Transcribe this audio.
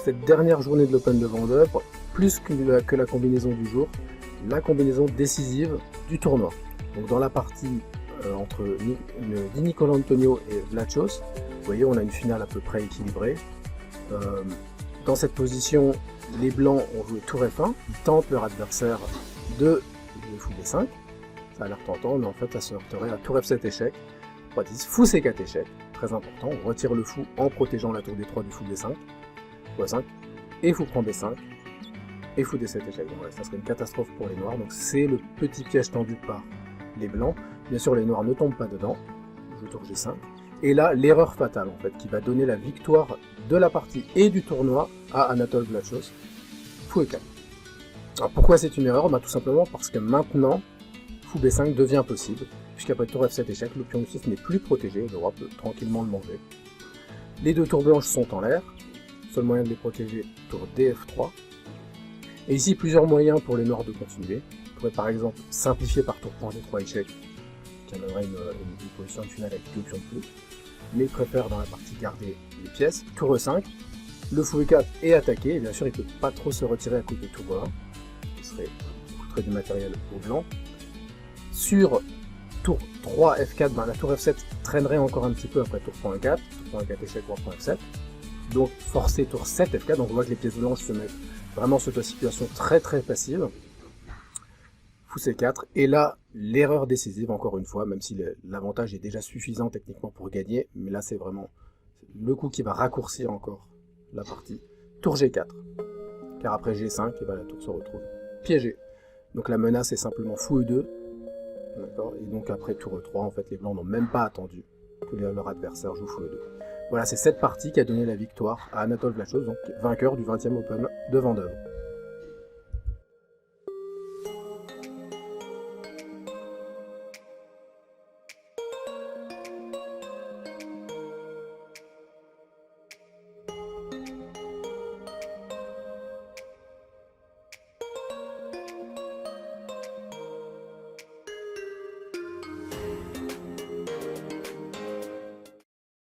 cette dernière journée de l'Open de Vendôme, plus que la combinaison du jour, la combinaison décisive du tournoi. Donc dans la partie entre Di Niccolò Antonio et Vlachos, vous voyez, on a une finale à peu près équilibrée. Dans cette position, les blancs ont joué tour F1, ils tentent leur adversaire de fou B5. Ça a l'air tentant, mais en fait ça se heurterait à tour F7 échec, roi 10, fou C4 échec, très important, on retire le fou en protégeant la tour D3 du fou B5, roi 5, et fou prend B5, et fou D7 échec. Donc voilà, ça serait une catastrophe pour les noirs, donc c'est le petit piège tendu par les blancs. Bien sûr les noirs ne tombent pas dedans, je tour G5, et là l'erreur fatale en fait, qui va donner la victoire de la partie et du tournoi à Anatole Vlachos, fou E4. Alors pourquoi c'est une erreur? Tout simplement parce que maintenant, fou B5 devient possible, puisqu'après tour F7 échec, le pion du 6 n'est plus protégé, le roi peut tranquillement le manger. Les deux tours blanches sont en l'air, seul moyen de les protéger, tour DF3. Et ici, plusieurs moyens pour les noirs de continuer. On pourrait par exemple simplifier par tour point G3 échec, qui amènerait une position de finale avec 2 pions de plus, mais ils préfèrent dans la partie garder les pièces. Tour E5, le fou E4 est attaqué, et bien sûr il ne peut pas trop se retirer à côté de tour E1, coûterait du matériel au blanc. Sur tour 3 F4, la tour F7 traînerait encore un petit peu après tour point E4, tour point E4 échec, roi point F7. Donc forcer tour 7 F4, donc on voit que les pièces blanches se mettent vraiment sur une situation très passive. Fou C4, et là l'erreur décisive encore une fois, même si l'avantage est déjà suffisant techniquement pour gagner, mais là c'est vraiment le coup qui va raccourcir encore la partie. Tour G4, car après G5, et la tour se retrouve piégée. Donc la menace est simplement fou E2, et donc après tour E3, en fait les blancs n'ont même pas attendu que leur adversaire joue fou E2. Voilà, c'est cette partie qui a donné la victoire à Anatole Vlachos, donc vainqueur du 20e Open de Vendôme.